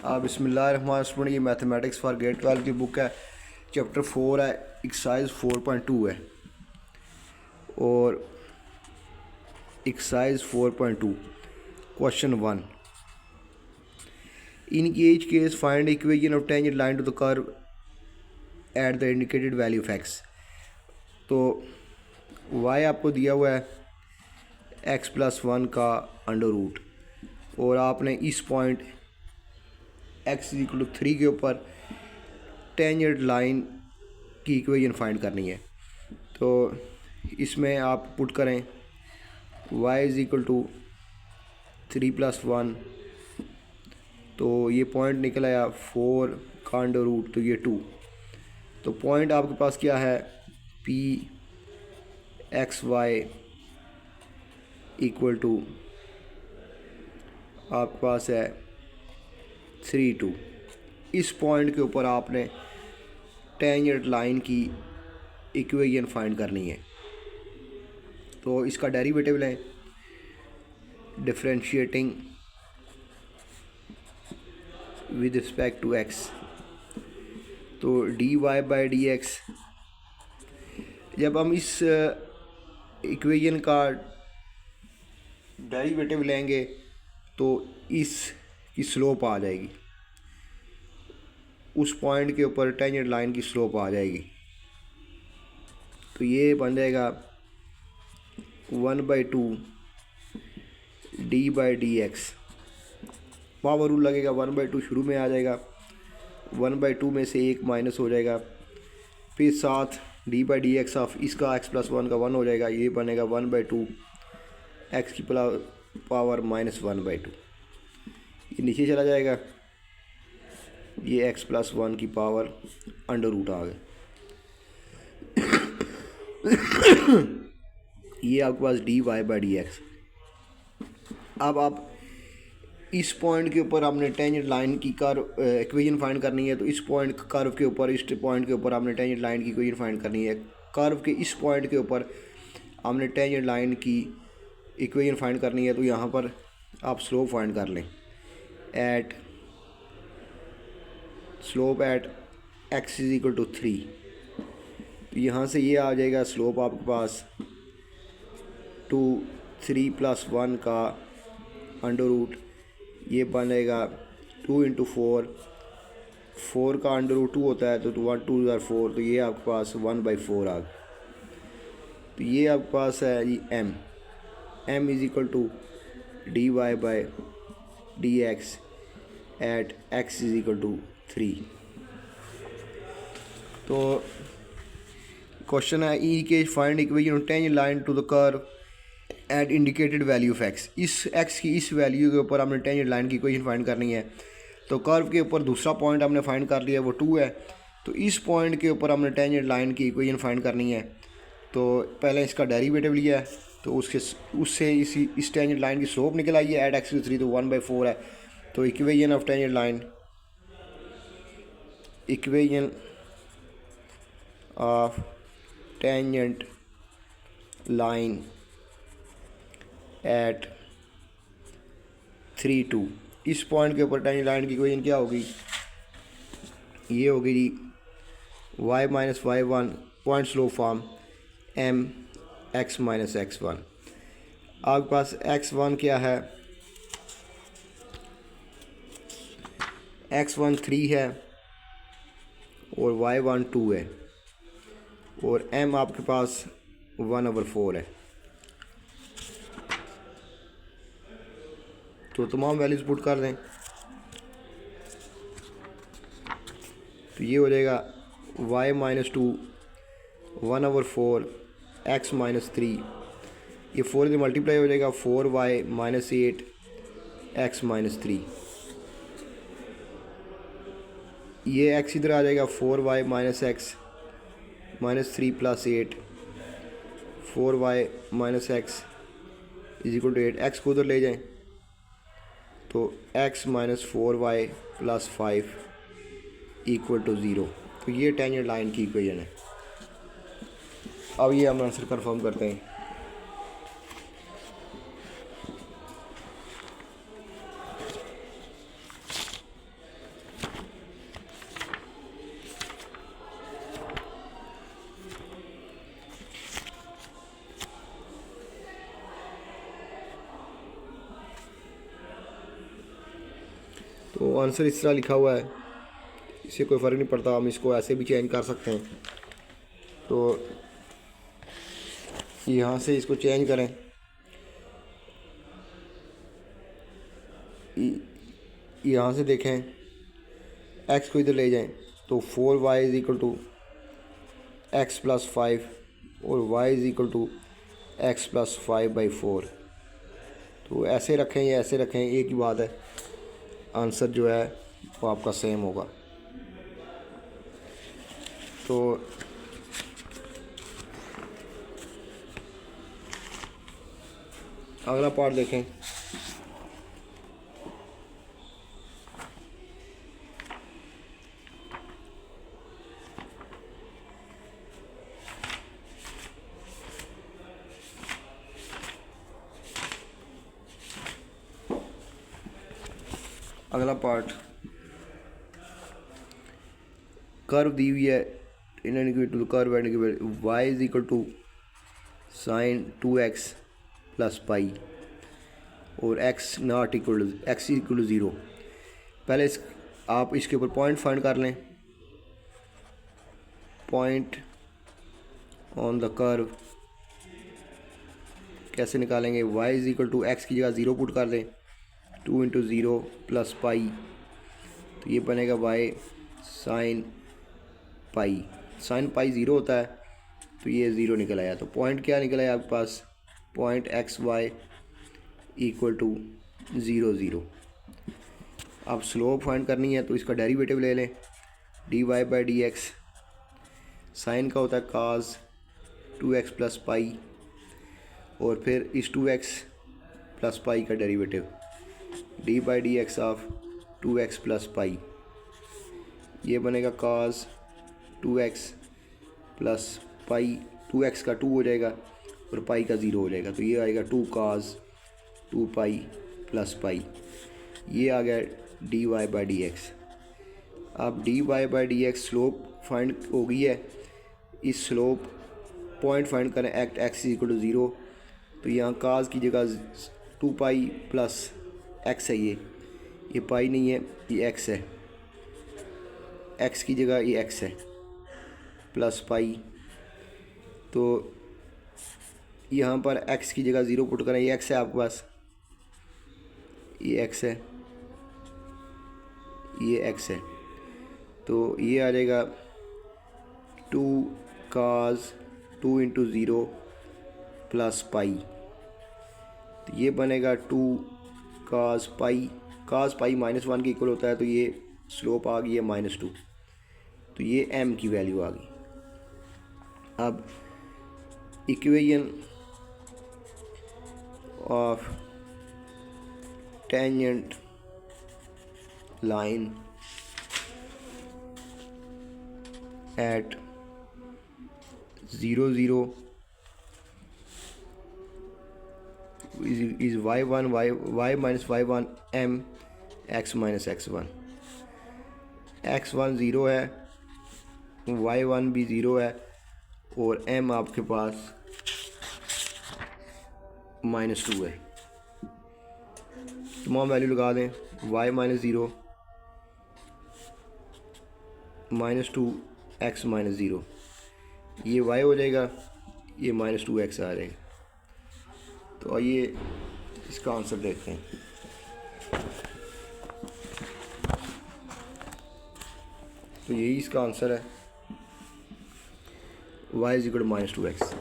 बिस्मिल्लाहिर्रहमानिर्रहीम। ये mathematics for grade 12 की बुक है। चैप्टर 4 है, एक्सरसाइज 4.2 है। और exercise 4.2 question 1, in each case find equation of tangent line to the curve at the indicated value of x. तो y आपको दिया हुआ है x+1 का अंडर रूट, और आपने इस पॉइंट x=3 के ऊपर टेंजेंट लाइन की इक्वेशन फाइंड करनी है। तो इसमें आप पुट करें y=3+1, तो ये पॉइंट निकल आया 4 का अंडर रूट, तो ये 2। तो पॉइंट आपके पास क्या है, p(x,y) इक्वल टू आपके पास है 3, 2। इस पॉइंट के ऊपर आपने टेंजेंट लाइन की इक्वेशन फाइंड करनी है। तो इसका डेरिवेटिव लें, differentiating with respect to x। तो dy/dx, जब हम इस इक्वेशन का डेरिवेटिव लेंगे तो इसकी स्लोप आ जाएगी, उस पॉइंट के ऊपर टेंजेंट लाइन की स्लोप आ जाएगी। तो ये बन जाएगा 1/2 d/dx। पावर रूल लगेगा, 1/2 शुरू में आ जाएगा, 1/2 में से 1 माइनस हो जाएगा, फिर साथ d/dx ऑफ इसका x+1 का 1 हो जाएगा। ये बनेगा 1/2 x की पावर -1/2। ये नीचे चला जाएगा, ये x+1 की पावर अंडर रूट आ गए। ये आपके पास dy/dx। अब आप इस पॉइंट के ऊपर हमने टेंजेंट लाइन की कर्व इक्वेशन फाइंड करनी है। तो इस पॉइंट कर्व के ऊपर, इस पॉइंट के ऊपर हमने टेंजेंट लाइन की इक्वेशन फाइंड करनी है। कर्व के इस पॉइंट के ऊपर हमने टेंजेंट लाइन की इक्वेशन फाइंड करनी है। तो यहाँ पर आप स्लोप फाइंड कर लें, एट स्लोप एट x=3। तो यहाँ से ये आ जाएगा स्लोप आपके पास 2, 3+1 का अंडर रूट, ये बनेगा 2 × 4, 4 का अंडर रूट 2 होता है, तो 1 2 4, तो ये आपके पास 1/4 आ गया। तो ये आपके पास है जी m=dy/dx एट x=3। तो क्वेश्चन है, ई के find equation of tangent line to the curve at indicated value of x। इस x की इस वैल्यू के ऊपर हमने टेंजेंट लाइन की इक्वेशन फाइंड करनी है। तो कर्व के ऊपर दूसरा पॉइंट हमने फाइंड कर लिया, वो 2 है। तो इस पॉइंट के ऊपर हमने टेंजेंट लाइन की इक्वेशन फाइंड करनी है। तो पहले इसका डेरिवेटिव लिया है, तो उससे इस टेंजेंट लाइन की स्लोप निकल आई है एट x=3, तो 1/4 है। तो equation of tangent line, equation of tangent line at 3, 2। इस पॉइंट के ऊपर टेंजेंट लाइन की इक्वेशन क्या होगी, ये होगी जी y-y1 point slope form mx-x1। आपके पास x1 क्या है, x1 3 है और y1 2 है, और m आपके पास 1/4 है। तो तमाम वैल्यूज़ पुट कर दें, तो ये हो जाएगा y-2 1/4 x-3। ये 4 से मल्टीप्लाई हो जाएगा, 4y-8 x-3। ये x इधर आ जाएगा, 4y-x -3 + 8, 4y-x = 8। x को उधर ले जाएं, तो x - 4y + 5 = 0। तो ये टेंजेंट लाइन की इक्वेशन है। अब ये हम आंसर कंफर्म करते हैं। तो आंसर इस तरह लिखा हुआ है, इससे कोई फ़र्क नहीं पड़ता, हम इसको ऐसे भी चेंज कर सकते हैं। तो यहाँ से इसको चेंज करें, यहाँ से देखें एक्स को इधर ले जाएं तो 4y is equal to x plus 5 और y is equal to x plus 5/4। तो ऐसे रखें या ऐसे रखें, एक ही बात है, आंसर जो है वो आपका सेम होगा। तो अगला पार्ट देखें। अगला पार्ट, कर्व दी हुई है, two curve and y is equal to sine 2x plus pi और x naught equal x equal to 0। पहले आप इसके ऊपर पॉइंट फाइंड कर लें। पॉइंट ऑन द कर्व कैसे निकालेंगे, y is equal to x की जगह 0 पुट कर दें, 2 इंटू 0 प्लस पाई, तो ये बनेगा y sine pi. Sine pi 0 होता है तो ये 0 निकल आया। तो पॉइंट क्या निकल आया आपके पास, point X Y equal to 0 0। अब स्लोप फाइंड करनी है तो इसका डेरिवेटिव ले लें, dy/dx। साइन का होता है काज 2x प्लस पाई और फिर इस 2x प्लस पाई का derivative dy/dx of 2x plus पाई, ये बनेगा काज 2x प्लस पाई, 2x का 2 हो जाएगा और पाई का 0 हो जाएगा, तो ये आएगा 2 काज 2 पाई प्लस पाई। ये आ गया dy/dx। अब dy/dx स्लोप फाइंड हो गई है। इस स्लोप पॉइंट फाइंड करें एक्ट x इक्वल टू 0, तो यहाँ काज की जगह 2 पाई प्लस x है, ये पाई नहीं है, ये x है, x की जगह ये x है प्लस पाई। तो यहाँ पर x की जगह 0 पुट करें, ये x है आपके पास, ये x है, ये x है, तो ये आ जाएगा 2 काज 2 इंटू 0 प्लस पाई, तो ये बनेगा 2 काज पाई। काज पाई -1 के इक्वल होता है, तो ये स्लोप आ गई है -2, तो ये m की वैल्यू आ गई। अब equation of tangent line at 0 0 is y1 y minus y1 m x minus x1। x1 0 है, y1 भी 0 है और m आपके पास -2 है। तमाम वैल्यू लगा दें, y माइनस 0 -2 x माइनस 0, ये y हो जाएगा, ये -2x आ जाएगा। तो आइए इसका आंसर देखते हैं। तो यही इसका आंसर है, y is equal to -2x।